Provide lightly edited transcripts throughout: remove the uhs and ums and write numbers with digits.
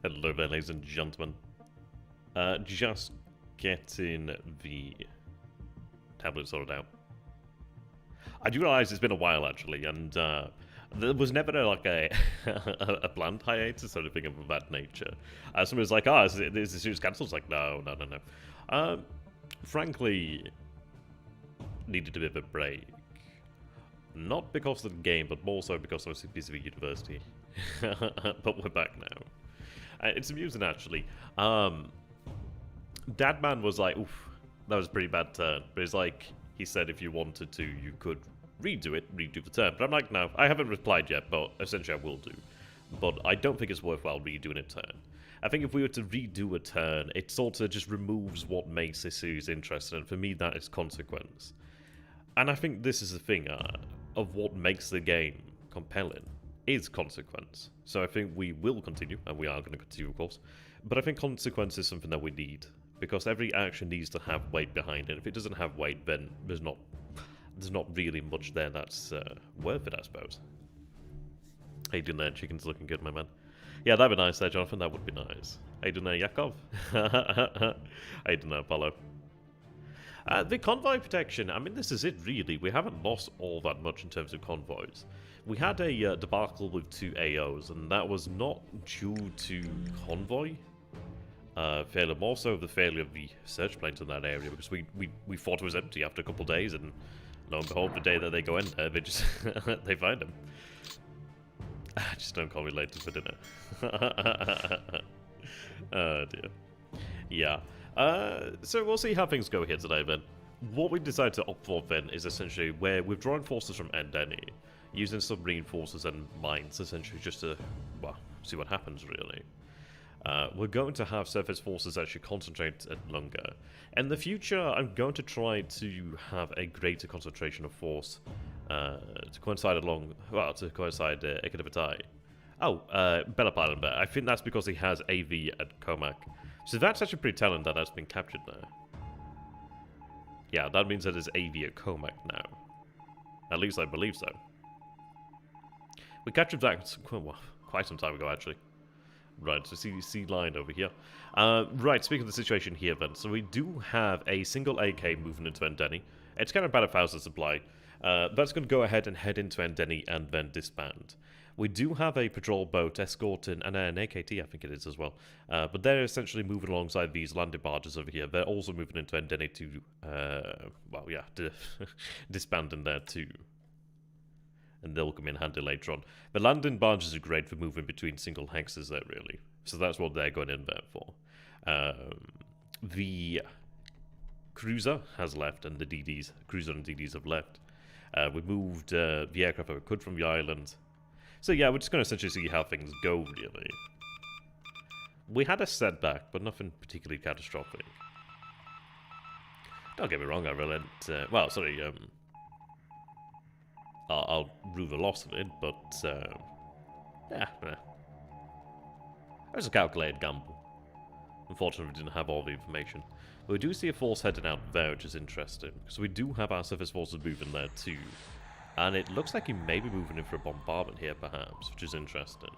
Hello there, ladies and gentlemen. Just getting the tablet sorted out. I do realise it's been a while, actually, and there was never a planned hiatus or anything of that nature. Somebody was like, oh, is the series cancelled? It's like, no. Frankly, needed a bit of a break. Not because of the game, but more so because I was busy with university. But we're back now. It's amusing, actually. Dadman was like, oof, that was a pretty bad turn. But it's like, he said if you wanted to, you could redo the turn. But I'm like, no, I haven't replied yet, but essentially I will do. But I don't think it's worthwhile redoing a turn. I think if we were to redo a turn, it sort of just removes what makes this series interesting. And for me, that is consequence. And I think this is the thing of what makes the game compelling. Is consequence. So I think we will continue, and we are going to continue, of course. But I think consequence is something that we need, because every action needs to have weight behind it. If it doesn't have weight, then there's not really much there that's worth it, I suppose. How you doing there? Chicken's looking good, my man. Yeah, that'd be nice there, Jonathan. That would be nice. How you doing there, Yakov? How you doing there, Apollo? The convoy protection, I mean, this is it, really. We haven't lost all that much in terms of convoys. We had a debacle with 2 AOs, and that was not due to convoy failure, more so the failure of the search planes in that area, because we thought it was empty after a couple of days, and lo and behold, the day that they go in there, they just they find them. Just don't call me later for dinner. Oh dear. Yeah. So we'll see how things go here today, then. What we decided to opt for, then, is essentially we're withdrawing forces from Endeni, using submarine forces and mines, essentially, just to, well, see what happens, really. We're going to have surface forces actually concentrate at Lunga. In the future, I'm going to try to have a greater concentration of force to coincide Ekadavitai. Oh, Bella Island. I think that's because he has AV at Comac. So that's actually pretty telling that that's been captured now. Yeah, that means that there's AV at Comac now. At least I believe so. We captured that quite some time ago, actually. Right, so see line over here. Right, speaking of the situation here, then. So we do have a single AK moving into Endeni. It's kind of about 1,000 supply. That's going to go ahead and head into Endeni and then disband. We do have a patrol boat escorting, and an AKT I think it is as well, but they're essentially moving alongside these landing barges over here. They're also moving into Endeni to, disband in there too. And they'll come in handy later on. The landing barges are great for moving between single hexes there, really. So that's what they're going in there for. The cruiser has left, and the cruiser and DDs have left. We moved the aircraft that we could from the island. So yeah, we're just going to essentially see how things go, really. We had a setback, but nothing particularly catastrophic. Don't get me wrong, I relent... I'll rue the loss of it, but... yeah. It was a calculated gamble. Unfortunately, we didn't have all the information. But we do see a force heading out there, which is interesting. Because we do have our surface forces moving there, too. And it looks like he may be moving in for a bombardment here, perhaps, which is interesting.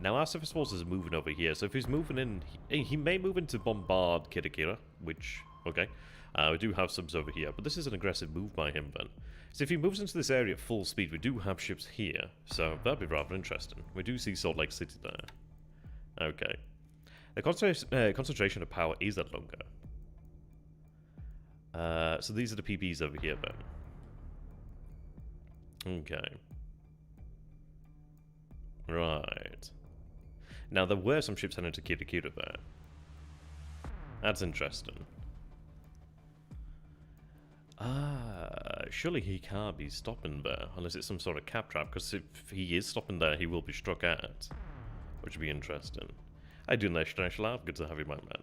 Now, our surface forces are moving over here, so if he's moving in... He may move in to bombard Kitakira, which... Okay. We do have subs over here, but this is an aggressive move by him, then. So if he moves into this area at full speed, we do have ships here, so that'd be rather interesting. We do see Salt Lake City there. Okay. The concentration of power is at Lunga. So these are the PPs over here, then. Okay. Right. Now, there were some ships heading to Kitakira there. That's interesting. Surely he can't be stopping there, unless it's some sort of cap trap, because if he is stopping there, he will be struck at. Which would be interesting. How you doing there, Shanash? Good to have you, my man.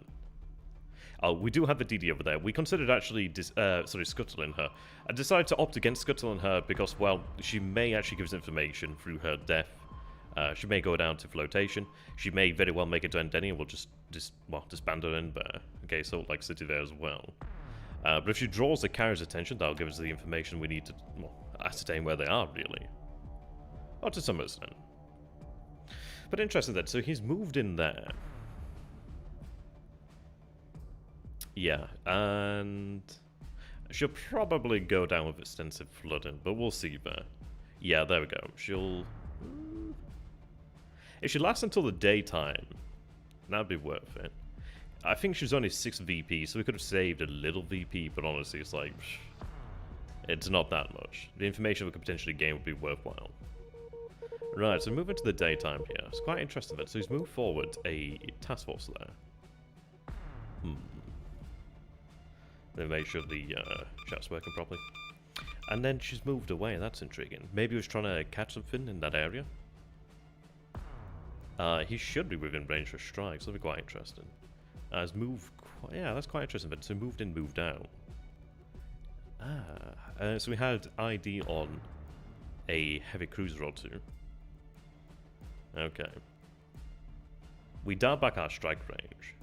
Oh, we do have the DD over there. We considered actually, scuttling her. I decided to opt against scuttling her because, well, she may actually give us information through her death. She may go down to flotation. She may very well make it to Endeni and we'll just disband her in there. Okay, so like City there as well. But if she draws the carrier's attention, that'll give us the information we need to ascertain where they are, really. Or to some extent. But interesting then, so he's moved in there. Yeah, and she'll probably go down with extensive flooding, but we'll see there. Yeah, there we go. She'll... If she lasts until the daytime, that'd be worth it. I think she's only 6 VP, so we could have saved a little VP, but honestly, it's like... It's not that much. The information we could potentially gain would be worthwhile. Right, so moving to the daytime here. It's quite interesting that. So he's moved forward a task force there. Then make sure the chat's working properly. And then she's moved away, that's intriguing. Maybe he was trying to catch something in that area? He should be within range for strikes, that'll be quite interesting. He's moved... Yeah, that's quite interesting, but so moved in, moved out. So we had ID on a heavy cruiser or two. Okay. We dialed back our strike range.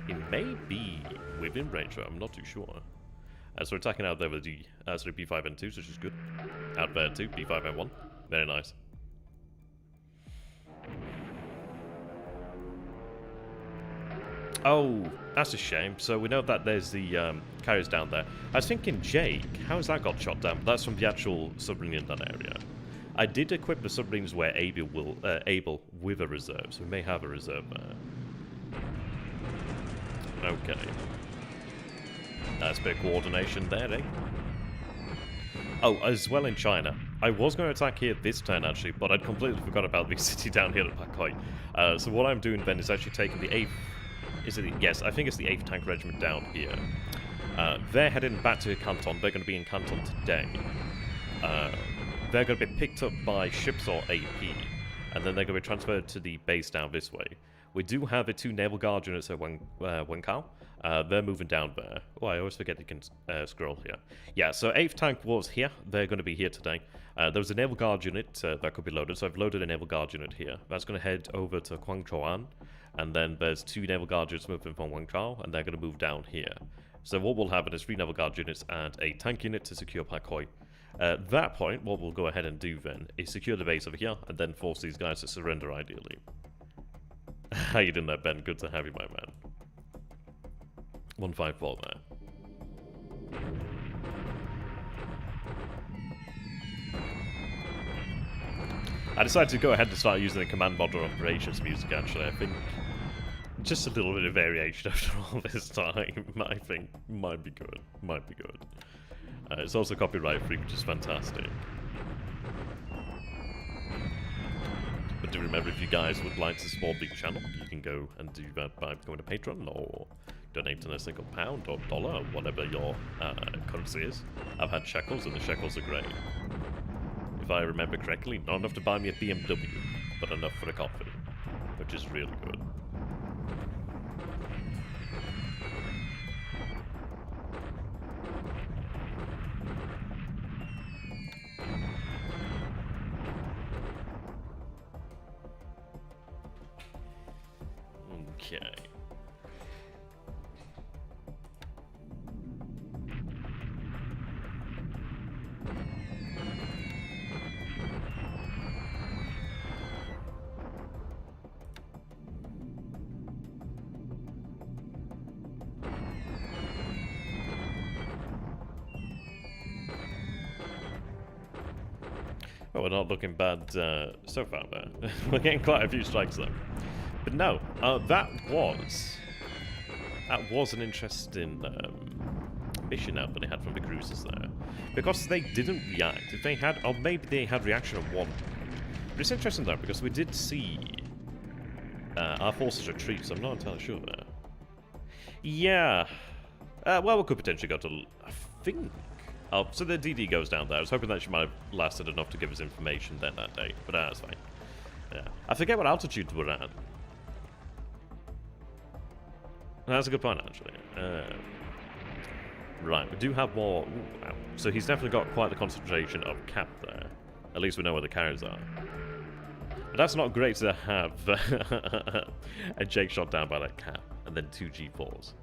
It may be within range, but I'm not too sure. So we're attacking out there with the B5N2, which is good. Out there too, B5N1. Very nice. Oh, that's a shame. So we know that there's the carriers down there. I was thinking, Jake, how has that got shot down? That's from the actual submarine in that area. I did equip the submarines where able with a reserve, so we may have a reserve there. Okay. That's a bit of coordination there, eh? Oh, as well in China. I was going to attack here this turn, actually, but I'd completely forgot about the city down here at Pakhoi. So what I'm doing then is actually taking the 8th... Is it? Yes, I think it's the 8th Tank Regiment down here. They're heading back to Canton. They're going to be in Canton today. They're going to be picked up by ships or AP, and then they're going to be transferred to the base down this way. We do have the 2 Naval Guard units at Wenkao. They're moving down there. Oh, I always forget you can scroll here. Yeah, so 8th Tank was here. They're going to be here today. There was a Naval Guard unit that could be loaded, so I've loaded a Naval Guard unit here. That's going to head over to Guangzhouan, and then there's 2 Naval Guard units moving from Guangzhou, and they're going to move down here. So what will happen is 3 Naval Guard units and a tank unit to secure Pakhoi. At that point, what we'll go ahead and do then is secure the base over here, and then force these guys to surrender, ideally. How you doing there, Ben? Good to have you, my man. 154 there. I decided to go ahead and start using the command module operations music, actually. I think just a little bit of variation after all this time, I think, might be good. Might be good. It's also copyright free, which is fantastic. But do remember, if you guys would like to support the channel, you can go and do that by becoming a patron or donating a single pound or dollar, or whatever your currency is. I've had shekels, and the shekels are great. If I remember correctly, not enough to buy me a BMW, but enough for a coffee, which is really good. Okay. Well, we're not looking bad so far there. We're getting quite a few strikes though. But no, that was an interesting mission out that they had from the cruisers there. Because they didn't react. If they had, or maybe they had reaction on one. But it's interesting though, because we did see our forces retreat, so I'm not entirely sure there. Yeah. Well, we could potentially go to, I think... Oh, so the DD goes down there. I was hoping that she might have lasted enough to give us information then that day, but that's fine. Yeah. I forget what altitude we're at. That's a good point, actually. Right, we do have more... Ooh, wow. So he's definitely got quite the concentration of cap there. At least we know where the carriers are. But that's not great to have a Jake shot down by that cap, and then 2 G4s.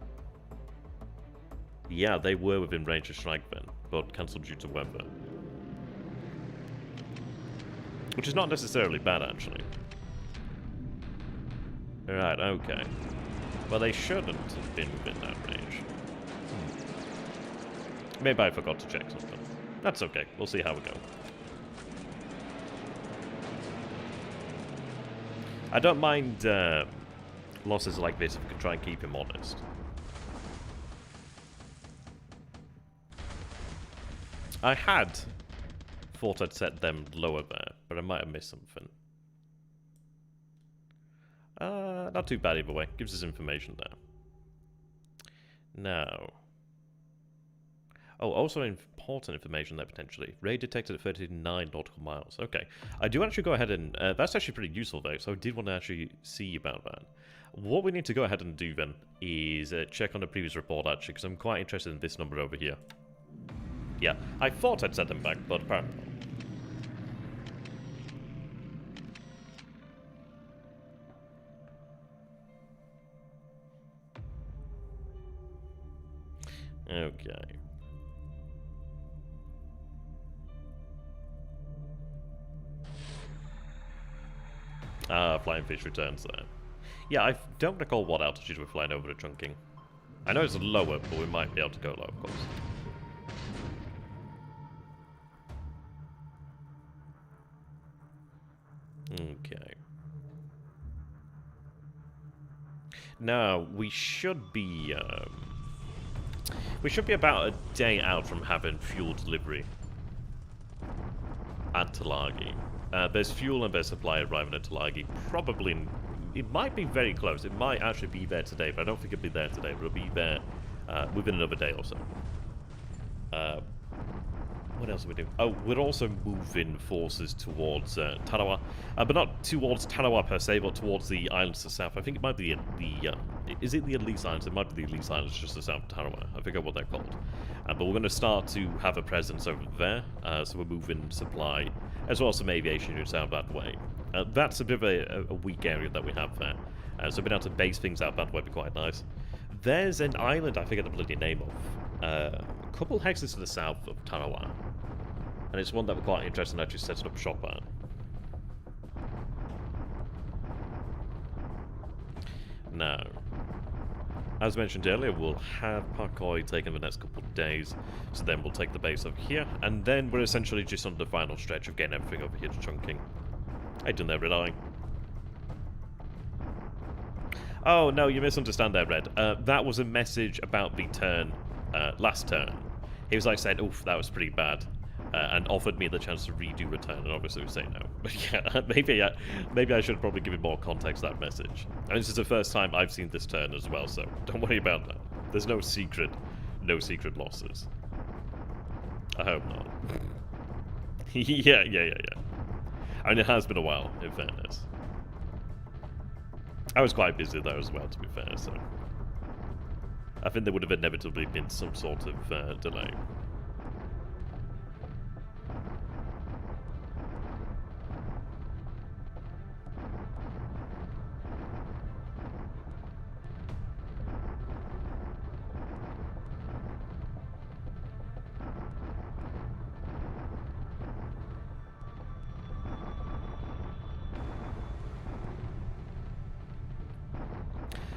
Yeah, they were within range of strike then, but cancelled due to weather. Which is not necessarily bad, actually. Right, okay. Well, they shouldn't have been within that range. Maybe I forgot to check something. That's okay. We'll see how we go. I don't mind losses like this if we can try and keep him honest. I had thought I'd set them lower there, but I might have missed something. Not too bad either way. Gives us information there. Now. Oh, also important information there potentially. Ray detected at 39 nautical miles. Okay. I do actually go ahead and... that's actually pretty useful though, so I did want to actually see about that. What we need to go ahead and do then is check on the previous report actually, because I'm quite interested in this number over here. Yeah, I thought I'd set them back, but apparently not. Okay. Flying fish returns there. Yeah, I don't recall what altitude we're flying over the chunking. I know it's lower, but we might be able to go low, of course. Okay. Now, we should be about a day out from having fuel delivery at Tulagi. There's fuel and there's supply arriving at Tulagi. Probably, it might be very close. It might actually be there today, but I don't think it'll be there today. But it'll be there within another day or so. What else are we doing? Oh, we're also moving forces towards Tarawa. But not towards Tarawa per se, but towards the islands to the south. I think it might be the is it the Elise Islands? It might be the Elise Islands just to the south of Tarawa. I forget what they're called. But we're going to start to have a presence over there. So we're moving supply, as well as some aviation units out that way. That's a bit of a weak area that we have there. So being able to base things out that way would be quite nice. There's an island I forget the bloody name of. A couple hexes to the south of Tarawa. And it's one that we're quite interested in actually setting up shop at. Now, as mentioned earlier, we'll have Parkoi taken the next couple of days, so then we'll take the base over here, and then we're essentially just on the final stretch of getting everything over here to chunking. How you doing there, Red Eye? Oh, no, you misunderstand there, Red. That was a message about the turn, last turn. He was like saying, oof, that was pretty bad. And offered me the chance to redo return, and obviously we say no. But yeah, maybe I should probably give it more context to that message. And this is the first time I've seen this turn as well, so don't worry about that. There's no secret losses. I hope not. yeah. I mean, it has been a while, in fairness. I was quite busy though as well, to be fair, so I think there would have inevitably been some sort of delay.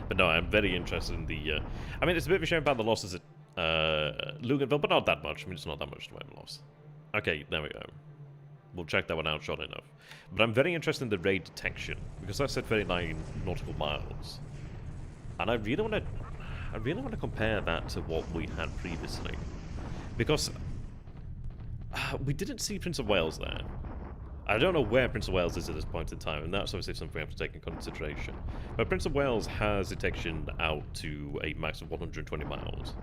But no, I'm very interested in the... I mean, it's a bit of a shame about the losses at Luganville, but not that much. I mean, it's not that much to have lost. Okay, there we go. We'll check that one out short enough. But I'm very interested in the raid detection, because I said 39 nautical miles. And I really want to compare that to what we had previously. Because we didn't see Prince of Wales there. I don't know where Prince of Wales is at this point in time, and that's obviously something we have to take in consideration. But Prince of Wales has detection out to a max of 120 miles.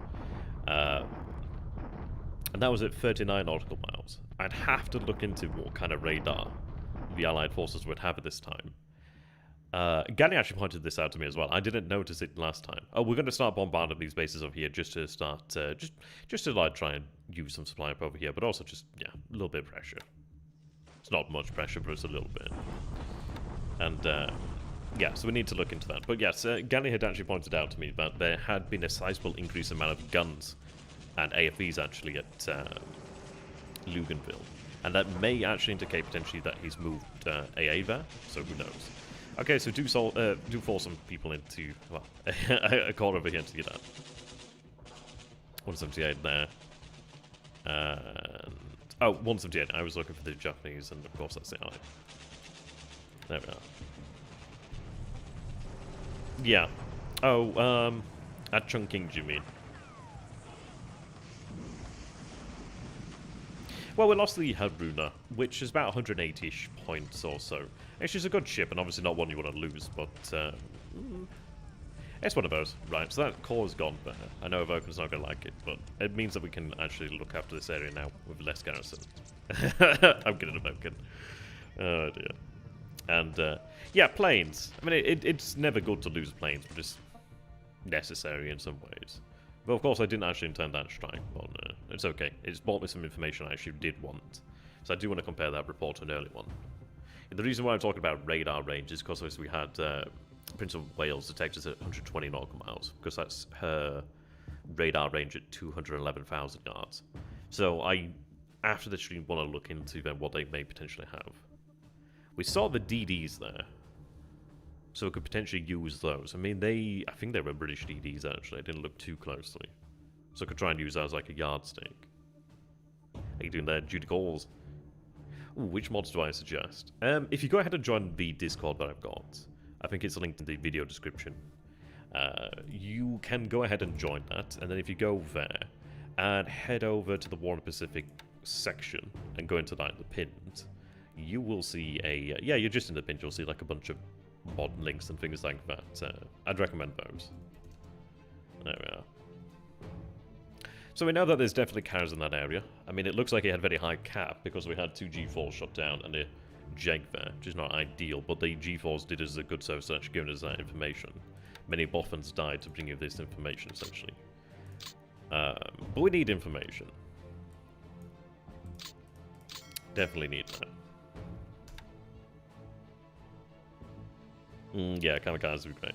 And that was at 39 nautical miles. I'd have to look into what kind of radar the Allied forces would have at this time. Gani actually pointed this out to me as well. I didn't notice it last time. Oh, we're going to start bombarding these bases over here just to start, just to like try and use some supply up over here, but also just, yeah, a little bit of pressure. It's not much pressure, but it's a little bit. And, yeah, so we need to look into that. But yes, Gani had actually pointed out to me that there had been a sizable increase in amount of guns and AFVs actually at Luganville. And that may actually indicate potentially that he's moved AA there, so who knows. Okay, so do force some people into, well, a corner over here to get that. 178 there. And... oh, 178. I was looking for the Japanese, and of course that's the eye. There we are. Yeah. Oh, at Chungking, do you mean? Well, we lost the Haruna, which is about 180-ish points or so. It's just a good ship, and obviously not one you want to lose, but it's one of those. Right, so that core is gone, but I know Evoker's not going to like it, but it means that we can actually look after this area now with less garrison. I'm kidding, Evoker. Oh, dear. And, yeah, planes. I mean, it's never good to lose planes, but it's necessary in some ways. But of course, I didn't actually intend that strike, but it's okay. It's brought me some information I actually did want. So I do want to compare that report to an early one. And the reason why I'm talking about radar range is because we had Prince of Wales detect us at 120 nautical miles, because that's her radar range at 211,000 yards. So I, after the stream, want to look into then what they may potentially have. We saw the DDs there, so we could potentially use those. I mean, I think they were British DDs, actually. I didn't look too closely. So I could try and use that as like a yardstick. Are you doing that, duty calls? Ooh, which mods do I suggest? If you go ahead and join the Discord that I've got, I think it's linked in the video description. You can go ahead and join that, and then if you go there, and head over to the War and Pacific section, and go into like the pins, you will see a... yeah, you're just in the pins, you'll see like a bunch of mod links and things like that. I'd recommend those. There we are. So we know that there's definitely cars in that area. I mean, it looks like it had very high cap because we had 2 G4s shot down and a Jeg there, which is not ideal, but the G4s did us a good service actually giving us that information. Many Boffins died to bring you this information, essentially. But we need information. Definitely need that. Yeah, kamikaze would be great.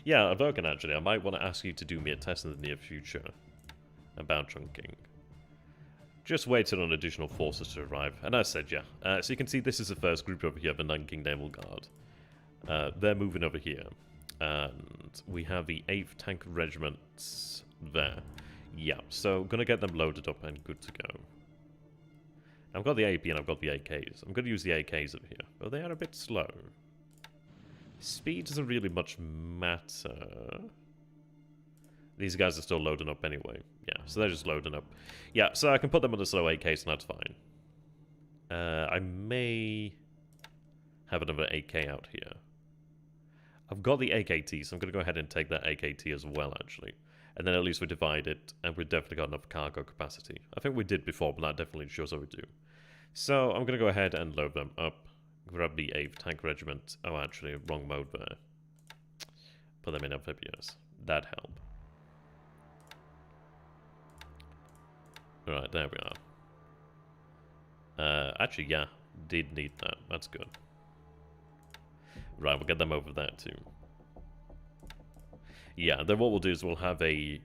Yeah, Vulcan, actually, I might want to ask you to do me a test in the near future about Chungking. Just waiting on additional forces to arrive. And as I said, yeah. So you can see this is the first group over here, the Nanking Naval Guard. They're moving over here. And we have the 8th Tank Regiment there. Yeah, so going to get them loaded up and good to go. I've got the AP and I've got the AKs. I'm going to use the AKs over here, but they are a bit slow. Speed doesn't really much matter. These guys are still loading up anyway. Yeah, so they're just loading up. Yeah, so I can put them on the slow AKs and that's fine. I may have another AK out here. I've got the AKT, so I'm going to go ahead and take that AKT as well, actually. And then at least we divide it, and we've definitely got enough cargo capacity. I think we did before, but that definitely shows that we do. So I'm going to go ahead and load them up. Grab the 8th Tank Regiment. Oh, actually, wrong mode there. Put them in amphibious. That'd help. Alright, there we are. Actually, yeah. Did need that. That's good. Right, we'll get them over there too. Yeah, then what we'll do is we'll have a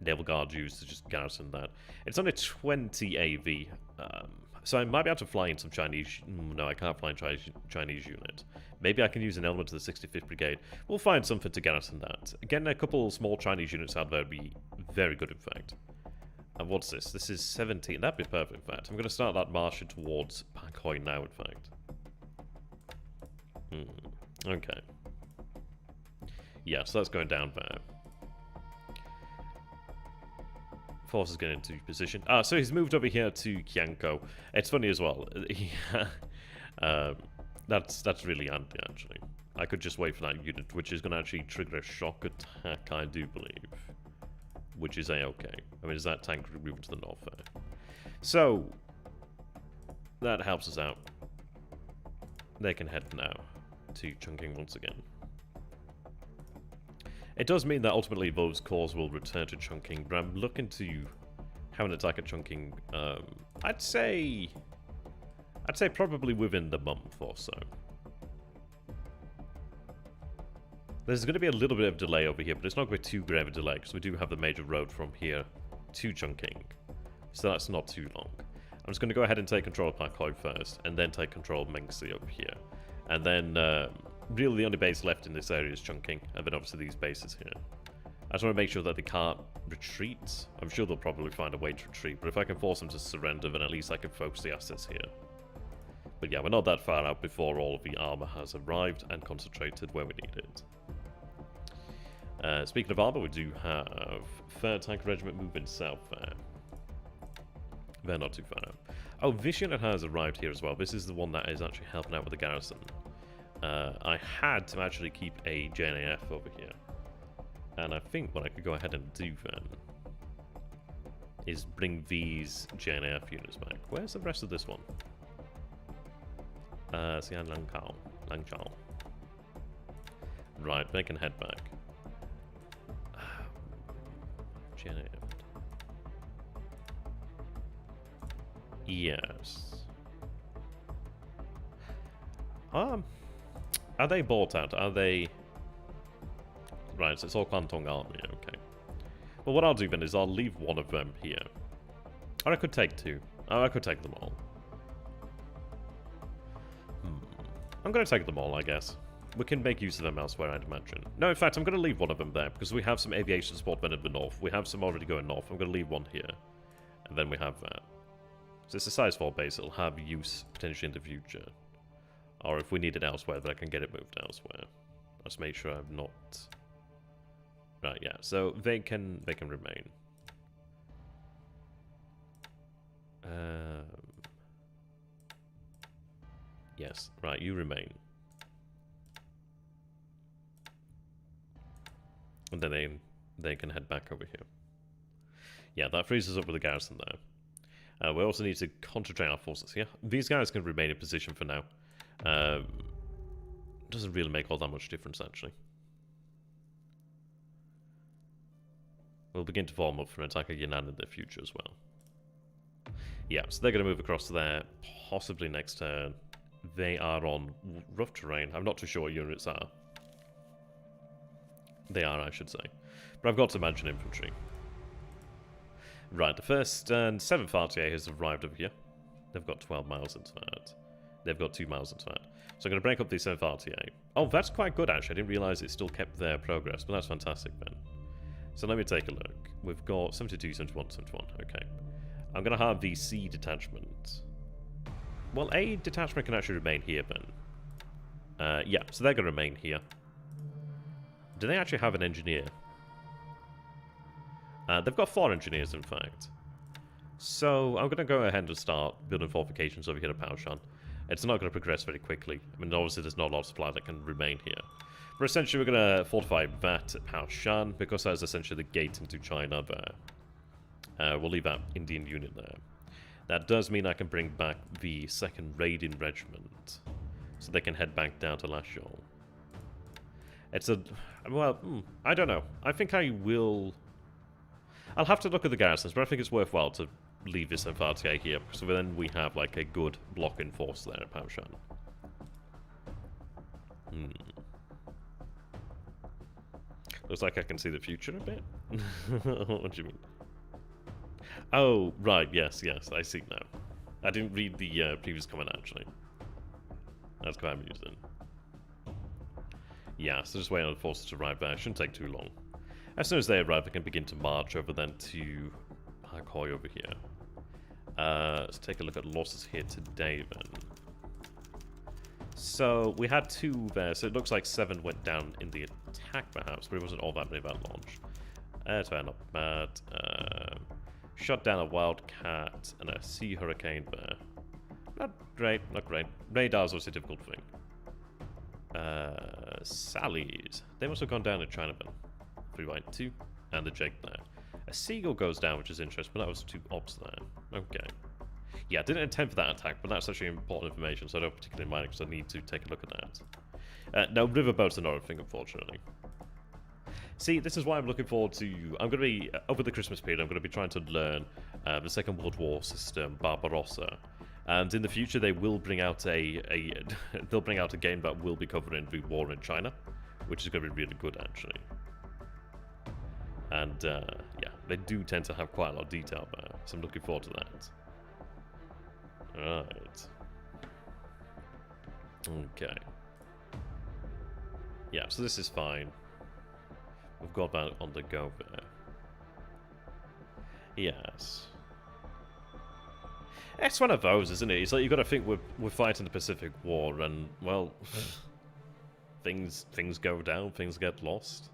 Naval Guard used to just garrison that. It's only 20 AV, so I might be able to fly in some Chinese... no, I can't fly in Chinese unit. Maybe I can use an element of the 65th Brigade. We'll find something to garrison that. Again, a couple small Chinese units out there would be very good, in fact. And what's this? This is 17. That'd be perfect, in fact. I'm going to start that march towards Pakhoi now, in fact. Okay. Yeah, so that's going down there. Forces getting into position. Ah, so he's moved over here to Kianko. It's funny as well. That's really handy, actually. I could just wait for that unit, which is going to actually trigger a shock attack, I do believe. Which is A-okay. I mean, is that tank moving to the north there? So, that helps us out. They can head now to Chungking once again. It does mean that ultimately those cores will return to Chungking, but I'm looking to have an attack at Chungking, I'd say probably within the month or so. There's going to be a little bit of delay over here, but it's not going to be too great of a delay, because we do have the major road from here to Chungking. So that's not too long. I'm just going to go ahead and take control of Pakoi first, and then take control of Mengsi over here. And then, really the only base left in this area is Chongqing, and then obviously these bases here. I just want to make sure that they can't retreat. I'm sure they'll probably find a way to retreat, but if I can force them to surrender, then at least I can focus the assets here. But yeah, we're not that far out before all of the armor has arrived and concentrated where we need it. Speaking of armor, we do have 3rd Tank Regiment moving south there. They're not too far out. Oh, Vision has arrived here as well. This is the one that is actually helping out with the garrison. I had to actually keep a JNAF over here. And I think what I could go ahead and do then is bring these JNAF units back. Where's the rest of this one? Xian Langchao. Right, they can head back. JNAF. Yes. Are they bought out? Are they... Right, so it's all Kwantong Army, okay. Well, what I'll do then is I'll leave one of them here. Or I could take 2. Oh, I could take them all. I'm going to take them all, I guess. We can make use of them elsewhere, I'd imagine. No, in fact, I'm going to leave one of them there, because we have some aviation support then in the north. We have some already going north. I'm going to leave one here. And then we have that. So it's a size 4 base. It'll have use potentially in the future. Or if we need it elsewhere, then I can get it moved elsewhere. Let's make sure I'm not... Right, yeah. So they can remain. Yes, right, you remain. And then they can head back over here. Yeah, that frees us up with the garrison there. We also need to concentrate our forces here. These guys can remain in position for now. Doesn't really make all that much difference, actually. We'll begin to form up for an attack of Yunnan in the future as well. Yeah, so they're going to move across there, possibly next turn. They are on rough terrain. I'm not too sure what units are. They are, I should say. But I've got to mention infantry. Right, the 1st and 7th RTA has arrived over here. They've got 12 miles into that. They've got 2 miles into that. So I'm going to break up the 7th RTA. Oh, that's quite good, actually. I didn't realise it still kept their progress, but that's fantastic, then. So let me take a look. We've got 72, 71, 71. Okay. I'm going to have the C detachment. Well, A detachment can actually remain here, then. Yeah, so they're going to remain here. Do they actually have an engineer? They've got 4 engineers, in fact. So I'm going to go ahead and start building fortifications over here at Paoshan. It's not going to progress very quickly. I mean, obviously there's not a lot of supply that can remain here. But essentially we're going to fortify that at Paoshan, because that's essentially the gate into China there. We'll leave that Indian unit there. That does mean I can bring back the 2nd Raiding Regiment, so they can head back down to Lashol. It's a... well, I don't know. I think I will... I'll have to look at the garrisons, but I think it's worthwhile to leave this FRTA here, because then we have, like, a good blocking force there at Paoshan. Looks like I can see the future a bit. What do you mean? Oh, right, yes, I see now. I didn't read the previous comment, actually. That's quite amusing. Yeah, so just waiting on the forces to arrive there. It shouldn't take too long. As soon as they arrive, I can begin to march over then to Hakoi over here. Let's take a look at losses here today, then. So, we had 2 there, so it looks like 7 went down in the attack, perhaps, but it wasn't all that many that launch. That's fair, not bad. Shot down a Wildcat and a Sea Hurricane there. Not great, not great. Radar's also a difficult thing. Sally's. They must have gone down in China then. 3 white, 2, and the Jake there. A Seagull goes down, which is interesting, but that was 2 ops there. Okay. Yeah, I didn't intend for that attack, but that's actually important information, so I don't particularly mind it because I need to take a look at that. Now, riverboats are not a thing, unfortunately. See, this is why I'm looking forward to... I'm going to be, over the Christmas period, I'm going to be trying to learn the Second World War system, Barbarossa. And in the future, they will bring out they'll bring out a game that will be covering the war in China, which is going to be really good, actually. And, yeah, they do tend to have quite a lot of detail there, so I'm looking forward to that. Right. Okay. Yeah, so this is fine. We've got that on the go there. Yes. It's one of those, isn't it? It's like, you've got to think we're fighting the Pacific War, and, well, things go down, things get lost.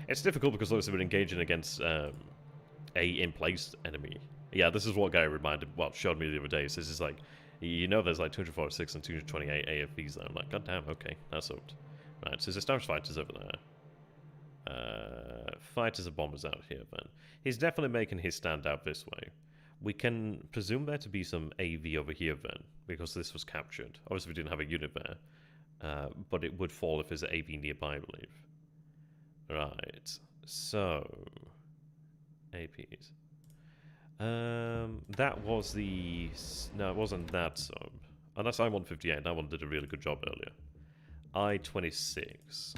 It's difficult because obviously we're engaging against a in-place enemy. Yeah, this is what Guy showed me the other day. So this is like, you know, there's like 246 and 228 AFVs there. I'm like, god damn, okay, that's up. Right, so there's established fighters over there. Fighters and bombers out here, then. He's definitely making his stand out this way. We can presume there to be some AV over here, then, because this was captured. Obviously, we didn't have a unit there, but it would fall if there's an AV nearby, I believe. Right, so... APs. That was the... No, it wasn't that sub. Oh, that's I-158. That one did a really good job earlier. I-26.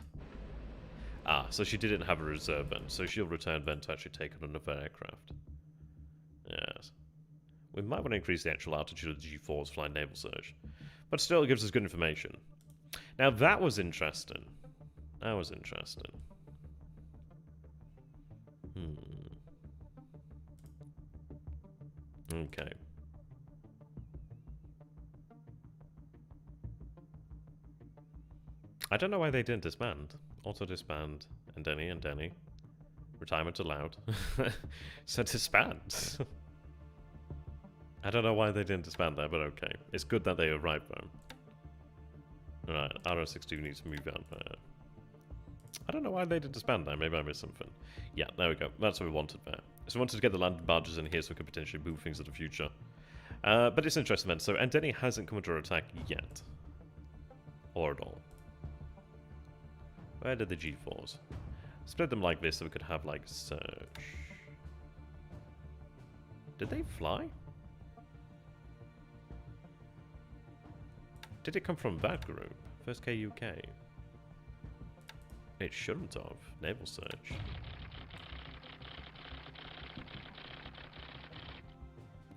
Ah, so she didn't have a reserve then, so she'll return then to actually take on another aircraft. Yes. We might want to increase the actual altitude of the G4's flying naval surge. But still, it gives us good information. Now, that was interesting. That was interesting. Okay. I don't know why they didn't disband. Auto-disband. And Denny. Retirement allowed. So disband. I don't know why they didn't disband there, but okay. It's good that they arrived though. Alright, RO62 needs to move out there. I don't know why they didn't disband there. Maybe I missed something. Yeah, there we go. That's what we wanted there. So we wanted to get the landing barges in here so we could potentially move things in the future. But it's interesting then. So Andeni hasn't come under attack yet. Or at all. Where did the G4s? Split them like this so we could have, like, search. Did they fly? Did it come from that group? First KUK? It shouldn't have. Naval search.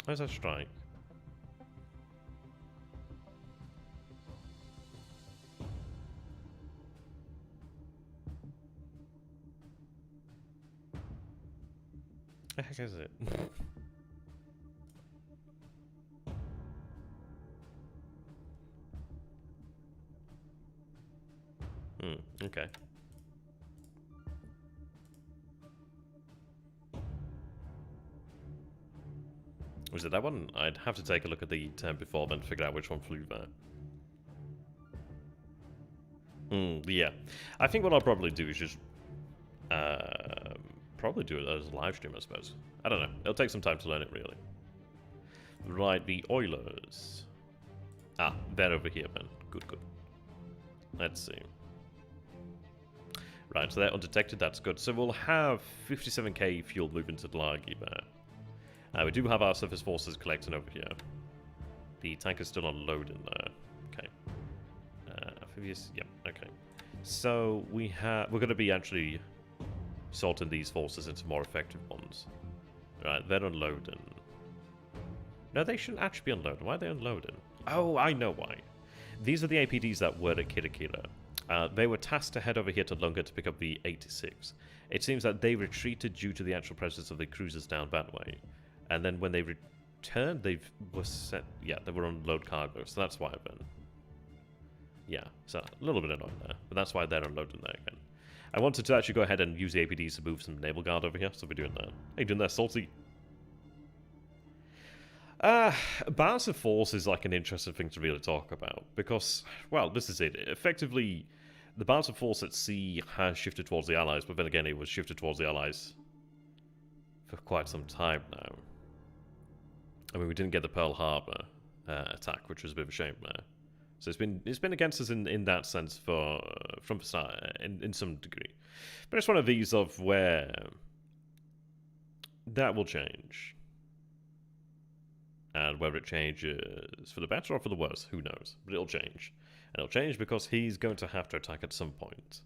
Where's that strike? The heck is it? Okay. Was it that one? I'd have to take a look at the term before then to figure out which one flew there. Yeah. I think what I'll probably do is just probably do it as a live stream, I suppose. I don't know. It'll take some time to learn it, really. Right, the Oilers. Ah, they're over here, then. Good. Let's see. Right, so they're undetected. That's good. So we'll have 57k fuel moving to Lagi there. We do have our surface forces collecting over here. The tank is still unloading there. Okay. Amphibious. Yep. Okay. So we're going to be actually sorting these forces into more effective ones. Right, they're unloading. No, they shouldn't actually be unloading. Why are they unloading? Oh, I know why. These are the APDs that were at Kitakira. They were tasked to head over here to Lunga to pick up the 86. It seems that they retreated due to the actual presence of the cruisers down that way. And then when they returned, they were on load cargo, so that's why I've been. Yeah, so a little bit annoying there, but that's why they're unloading there again. I wanted to actually go ahead and use the APDs to move some naval guard over here, so we're doing that. Hey, doing that, Salty? Balance of force is like an interesting thing to really talk about, because, well, this is it. Effectively, the balance of force at sea has shifted towards the Allies, but then again, it was shifted towards the Allies for quite some time now. I mean, we didn't get the Pearl Harbor attack, which was a bit of a shame there. So it's been against us in that sense from the start, in some degree. But it's one of these of where that will change. And whether it changes for the better or for the worse, who knows? But it'll change. And it'll change because he's going to have to attack at some point.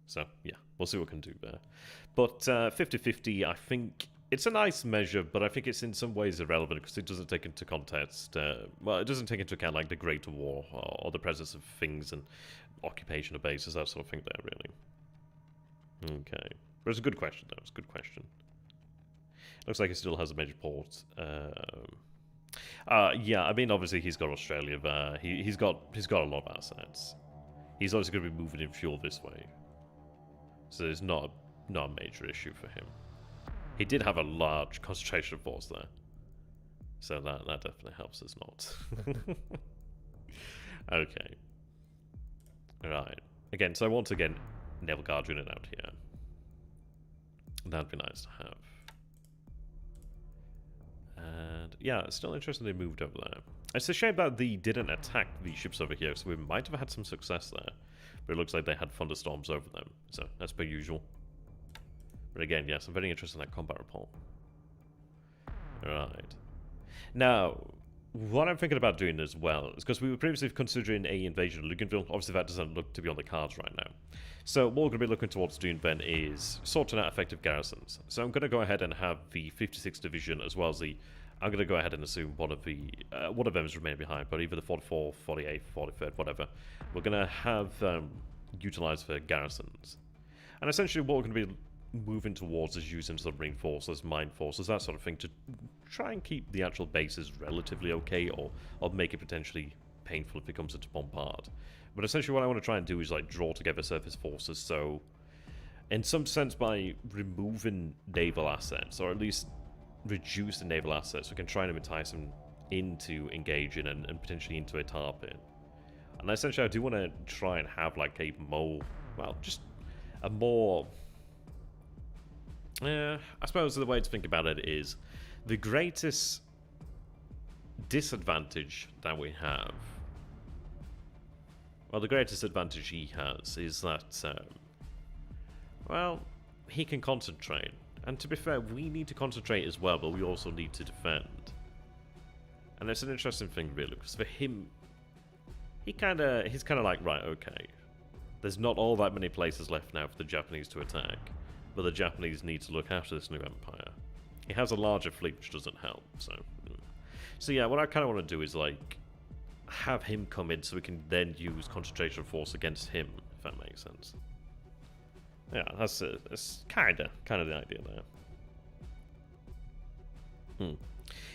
So, yeah, we'll see what we can do there. But 50-50, I think It's a nice measure, but I think it's in some ways irrelevant because it doesn't take into context. Well, it doesn't take into account like the Great War or the presence of things and occupation of bases, that sort of thing. There, really. Okay, but it's a good question, though. It's a good question. Looks like it still has a major port. Yeah, I mean, obviously he's got Australia there. He's got a lot of assets. He's obviously going to be moving in fuel this way, so it's not a major issue for him. He did have a large concentration force there, so that definitely helps us not. Okay, right. Again, so once again, Naval Guard unit out here. That'd be nice to have. And yeah, it's still interesting they moved over there. It's a shame that they didn't attack these ships over here, so we might have had some success there. But it looks like they had thunderstorms over them, so that's per usual. But again, yes, I'm very interested in that combat report. Right. Now, what I'm thinking about doing as well is because we were previously considering a invasion of Luganville. Obviously, that doesn't look to be on the cards right now. So what we're going to be looking towards doing then is sorting out effective garrisons. So I'm going to go ahead and have the 56th Division as well as the... I'm going to go ahead and assume one of them is remaining behind, but either the 44th, 48th, 43rd, whatever. We're going to have utilized for garrisons. And essentially what we're going to be moving towards is using sort of reinforcers, mine forces, that sort of thing to try and keep the actual bases relatively okay, or make it potentially painful if it comes to bombard. But essentially what I want to try and do is like draw together surface forces, so in some sense by removing naval assets, or at least reduce the naval assets, we can try and entice them into engaging and potentially into a tar pit. And essentially I do want to try and have like a more, well, just a more... I suppose the way to think about it is the greatest disadvantage that we have, well, the greatest advantage he has is that, well, he can concentrate. And to be fair, we need to concentrate as well, but we also need to defend. And it's an interesting thing, really, because for him, he's kind of like, right, okay, there's not all that many places left now for the Japanese to attack. But the Japanese need to look after this new empire. He has a larger fleet, which doesn't help, so yeah, what I kind of want to do is, like, have him come in so we can then use concentration force against him, if that makes sense. Yeah, that's kind of the idea there.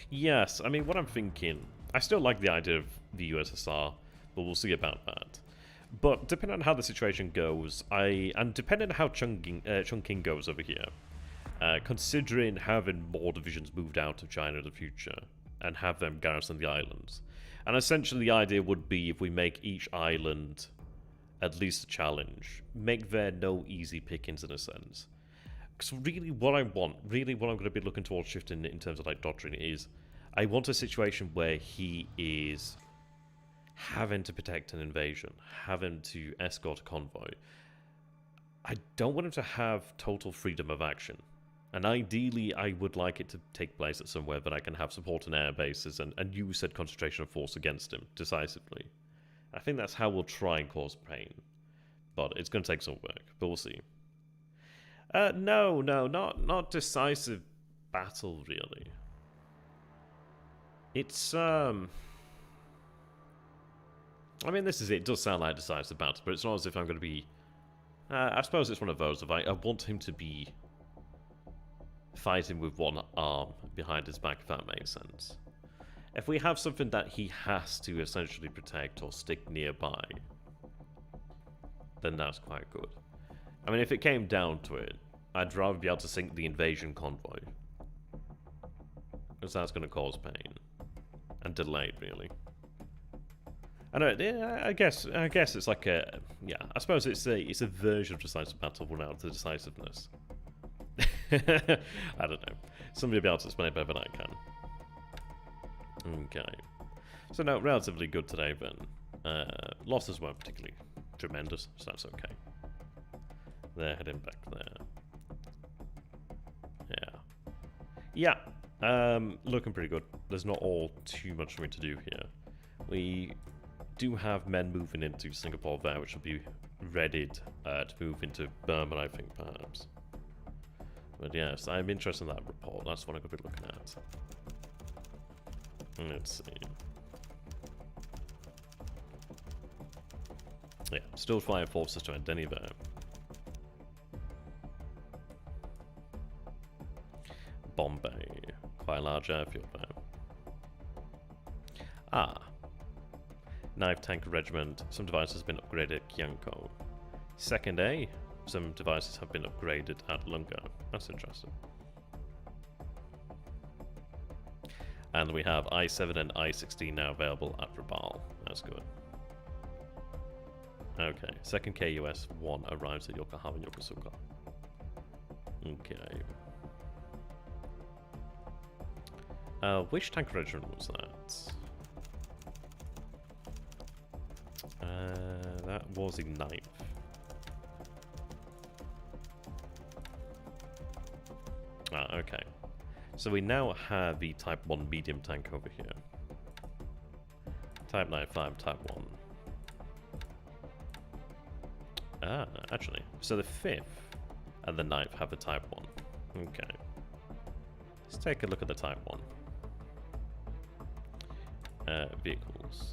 Yes, I mean, what I'm thinking, I still like the idea of the USSR, but we'll see about that. But depending on how the situation goes, and depending on how Chongqing goes over here, considering having more divisions moved out of China in the future and have them garrison the islands, and essentially the idea would be if we make each island at least a challenge, make there no easy pickings in a sense. Because really what I want, really what I'm going to be looking towards shifting in terms of like doctrine is, I want a situation where he is having to protect an invasion, having to escort a convoy. I don't want him to have total freedom of action. And ideally, I would like it to take place at somewhere that I can have support in air bases and use said concentration of force against him decisively. I think that's how we'll try and cause pain. But it's going to take some work, but we'll see. No, not decisive battle, really. It's, I mean, this is it. It does sound like a decisive battle, but it's not as if I'm going to be... I suppose it's one of those. If I want him to be fighting with one arm behind his back, if that makes sense. If we have something that he has to essentially protect or stick nearby, then that's quite good. I mean, if it came down to it, I'd rather be able to sink the invasion convoy, because that's going to cause pain and delay, really. I know. Yeah, I guess it's like a, yeah. I suppose it's a version of decisive battle without the decisiveness. I don't know. Somebody will be able to explain it better than I can. Okay. So no, relatively good today then. Losses weren't particularly tremendous, so that's okay. They're heading back there. Yeah. Looking pretty good. There's not all too much for me to do here. We do have men moving into Singapore there, which will be readied to move into Burma, I think, perhaps. But yes, I'm interested in that report. That's what I'm going to be looking at. Let's see. Yeah, still flying forces to Denver. Bombay. Quite a large airfield there. Ah. Knife Tank Regiment. Some devices have been upgraded at Kyanko. Second A. Some devices have been upgraded at Lunga. That's interesting. And we have I-7 and I-16 now available at Rabaul. That's good. Okay, second KUS-1 arrives at Yokohama, Yokosuka. Okay. Which tank regiment was that? That was Ignite. Ah, okay. So we now have the Type 1 medium tank over here. Type 95, Type 1. Ah, actually. So the 5th and the 9th have a Type 1. Okay. Let's take a look at the Type 1. Vehicles.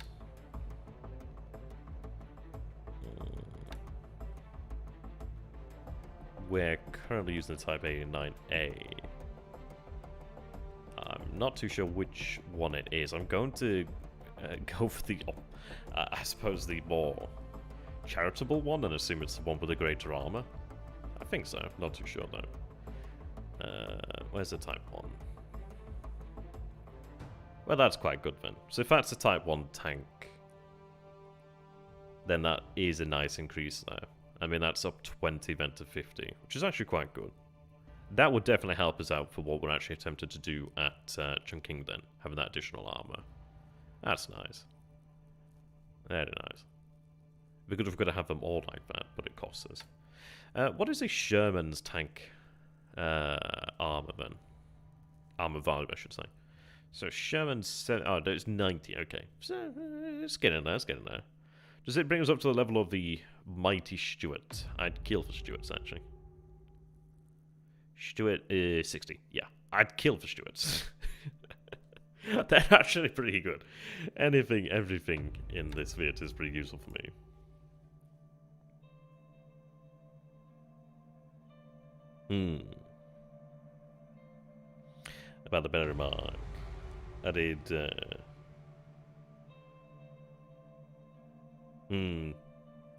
We're currently using the Type 89A. I'm not too sure which one it is. I'm going to go for the, I suppose, the more charitable one and assume it's the one with the greater armor. I think so. Not too sure, though. Where's the Type 1? Well, that's quite good, then. So if that's a Type 1 tank, then that is a nice increase there. I mean, that's up 20 then to 50, which is actually quite good. That would definitely help us out for what we're actually attempting to do at Chungking then, having that additional armor. That's nice. Very nice. We could have got to have them all like that, but it costs us. What is a Sherman's tank armor then? Armor value, I should say. So Sherman's... Oh, no, it's 90, okay. So, it's getting there, it's getting there. Does it bring us up to the level of the mighty Stuart? I'd kill for Stuarts, actually. Stuart is 60. Yeah, I'd kill for Stuarts. They're actually pretty good. Anything, everything in this vid is pretty useful for me. About the better remark. I did...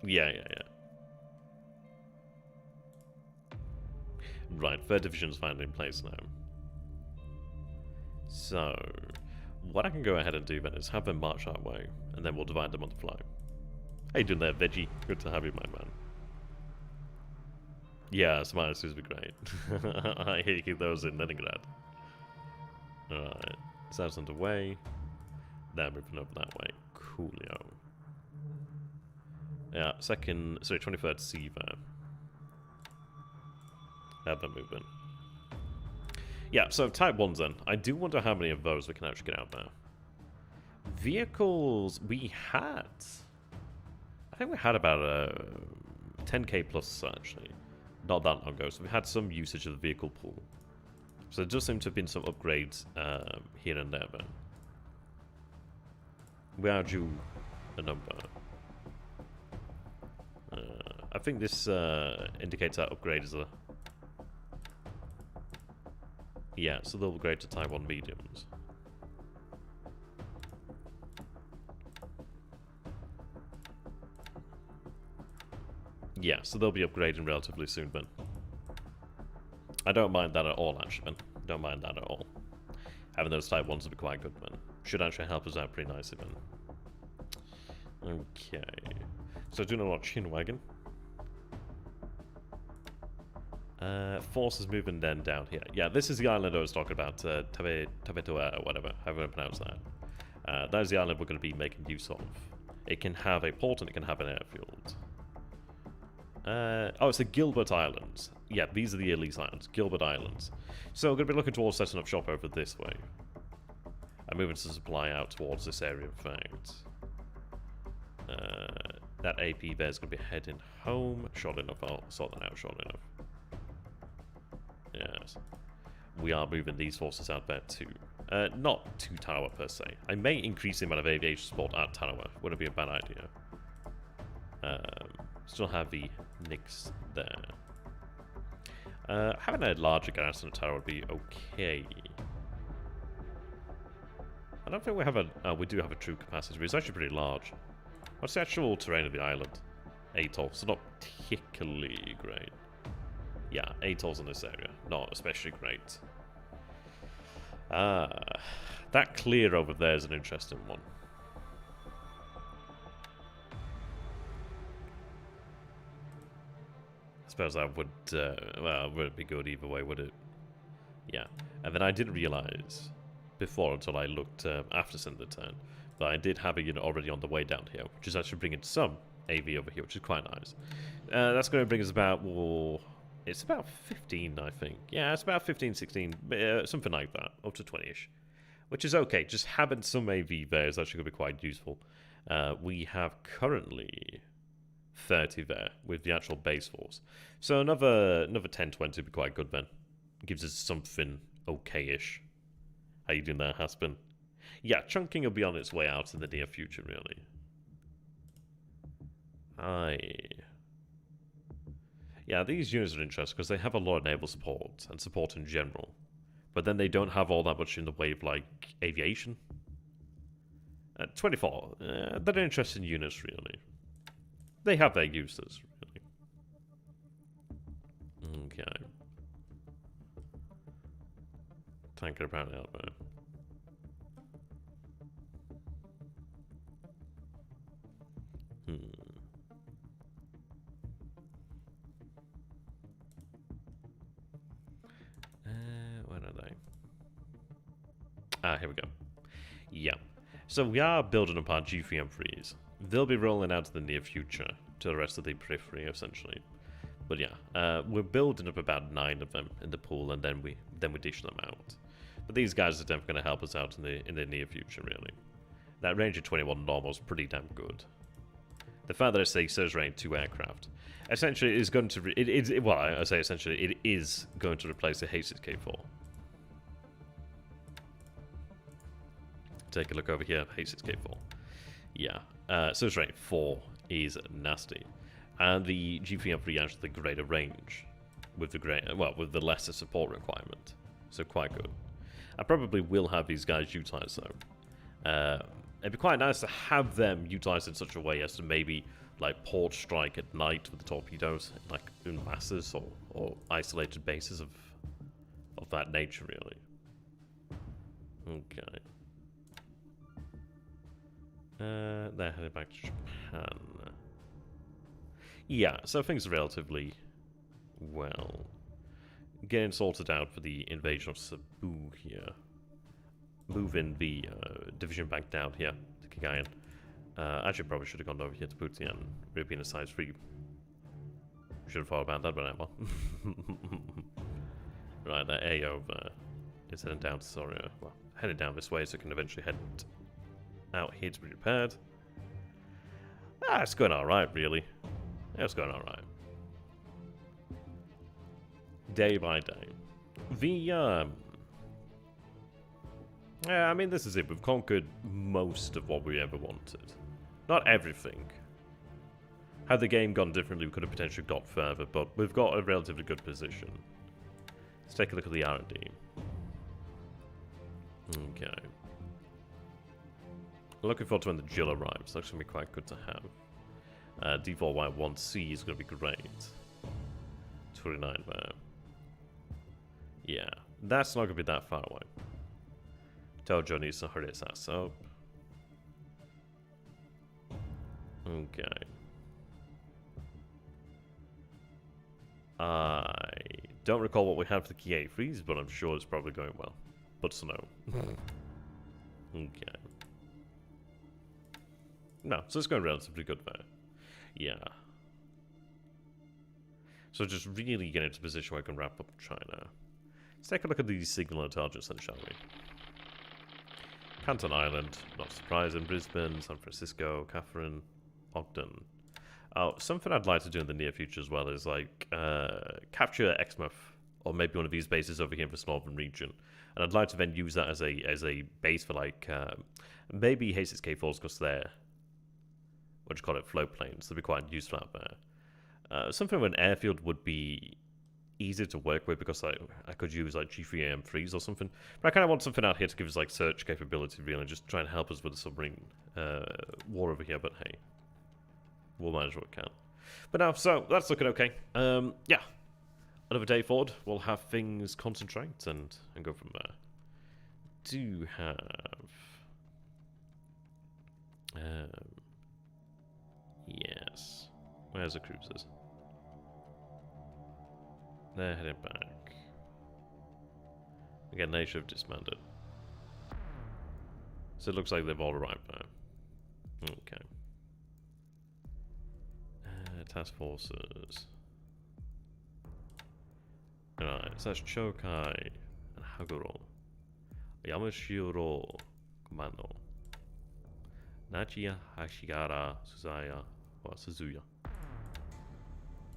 Yeah. Right, third division's finally in place now. So, what I can go ahead and do then is have them march our way, and then we'll divide them on the fly. How you doing there, Veggie? Good to have you, my man. Yeah, Smiles would be great. I hear you keep those in Leningrad. Alright, so that's underway. Then moving over that way. Coolio. Yeah, 23rd Seaver. Have them moving. Yeah, so Type 1s then. I do wonder how many of those we can actually get out there. Vehicles, we had... I think we had about 10k plus, actually. Not that long ago, so we had some usage of the vehicle pool. So there does seem to have been some upgrades here and there, then. We are due a number. I think this indicates that upgrade is a... Yeah, so they'll upgrade to Type 1 mediums. Yeah, so they'll be upgrading relatively soon, Ben. I don't mind that at all, actually, Ben. Don't mind that at all. Having those Type 1s would be quite good, Ben. Should actually help us out pretty nicely, Ben. Okay. So doing a lot of chin wagon. Forces moving then down here. Yeah, this is the island I was talking about. Tavetua, or whatever, however I pronounce that. That is the island we're going to be making use of. It can have a port and it can have an airfield. Oh, it's the Gilbert Islands. Yeah, these are the Elise Islands. Gilbert Islands. So we're going to be looking towards setting up shop over this way. I'm moving some supply out towards this area, in fact. That AP there is going to be heading home. Short enough, I'll sort that out short enough. Yes. We are moving these forces out there too. Not to Tarawa per se. I may increase the amount of aviation support at Tarawa. Wouldn't be a bad idea. Still have the Nix there. Having a larger garrison at Tarawa would be okay. I don't think we have a... we do have a true capacity, but it's actually pretty large. What's the actual terrain of the island? Atoll, so not particularly great. Yeah, atolls in this area, not especially great. That clear over there is an interesting one. I suppose that would, well, wouldn't be good either way, would it? Yeah, and then I didn't realise before until I looked after sending the turn that I did have a unit already on the way down here, which is actually bringing some AV over here, which is quite nice. That's going to bring us about, well, it's about 15, I think. Yeah, it's about 15, 16, something like that, up to 20-ish, which is okay. Just having some AV there is actually going to be quite useful. We have currently 30 there with the actual base force, so another 10, 20 would be quite good then. Gives us something okay-ish. How you doing there, Haspin? Yeah, chunking will be on its way out in the near future, really. Yeah, these units are interesting because they have a lot of naval support and support in general. But then they don't have all that much in the way of, like, aviation. 24. They're interesting units, really. They have their uses, really. Okay. Tanker apparently out there. Where are they? Ah, here we go. Yeah. So we are building up our G3M3s. They'll be rolling out in the near future to the rest of the periphery, essentially. But yeah, we're building up about 9 of them in the pool, and then we dish them out. But these guys are definitely going to help us out in the near future, really. That range of 21 normal is pretty damn good. The fact that it's a surge range 2 aircraft essentially is going to well, I say essentially it is going to replace the H6K4. Take a look over here, H6K4. Yeah, surge range 4 is nasty, and the G3M3 has the greater range with the lesser support requirement, so quite good. I probably will have these guys utilized though. It'd be quite nice to have them utilized in such a way as to maybe like port strike at night with the torpedoes, like in masses or isolated bases of that nature, really. Okay. They're heading back to Japan. Yeah, so things are relatively well getting sorted out for the invasion of Cebu here. Moving the division back down here to Cagayan. Actually, probably should have gone over here to Putian. European size 3. Should have thought about that, but never. Right, that AO is heading down to Soria. Well, heading down this way so it can eventually head out here to be repaired. It's going alright, really. It's going alright. Day by day. Yeah, I mean, this is it. We've conquered most of what we ever wanted. Not everything. Had the game gone differently, we could have potentially got further, but we've got a relatively good position. Let's take a look at the R&D. Okay. Looking forward to when the Jill arrives. That's going to be quite good to have. D4Y1C is going to be great. 29 there. Yeah, that's not going to be that far away. Tell Joe needs to hurry his ass up. Okay. I don't recall what we have for the Key A3s, but I'm sure it's probably going well. But so no. Okay. No, so it's going relatively good there. Yeah. So just really get into a position where I can wrap up China. Let's take a look at these signal intelligence then, shall we? Canton Island, not surprising. Brisbane, San Francisco, Catherine, Ogden. Oh, something I'd like to do in the near future as well is like capture Exmouth or maybe one of these bases over here in this northern region. And I'd like to then use that as a base for like maybe Hastings K4s because they're what do you call it, float planes. They'd be quite useful out there. Something with an airfield would be easier to work with because I could use like G3AM3s or something. But I kind of want something out here to give us like search capability, really, and just try and help us with the submarine war over here. But hey, we'll manage what we can. But now, so that's looking okay. Yeah, another day forward. We'll have things concentrate and go from there. Do have yes. Where's the cruisers? They're heading back. Again, they should have disbanded. So it looks like they've all arrived now. Okay. Task forces. Alright, so that's Chokai and Haguro. Yamashiro Kumano. Nachiya, Hashigara, Suzaya, or Suzuya.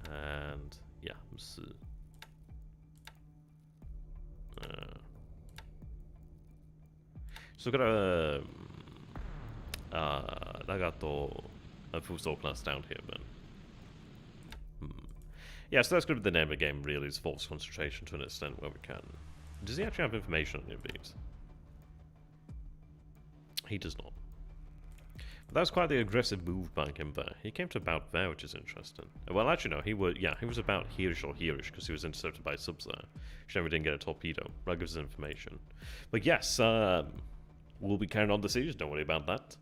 And yeah, Musu. So we've got Nagato and Fuso class down here then. Yeah, so that's good with the name of the game, really, is force concentration to an extent where we can. Does he actually have information on any of these? He does not. But that was quite the aggressive move by him there. He came to about there, which is interesting. Well, actually, no, he was about here-ish or here-ish because he was intercepted by subs there. Which never didn't get a torpedo. That gives us information. But yes, we'll be carrying on the series, don't worry about that.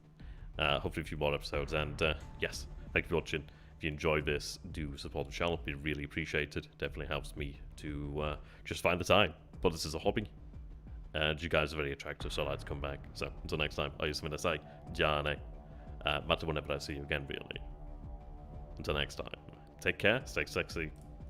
Hopefully a few more episodes, and yes, thank you for watching. If you enjoyed this, do support the channel, it'd be really appreciated. Definitely helps me to just find the time. But this is a hobby, and you guys are very attractive, so I'd like to come back. So, until next time, I used to say, Jane. Matter whenever I see you again, really. Until next time, take care, stay sexy,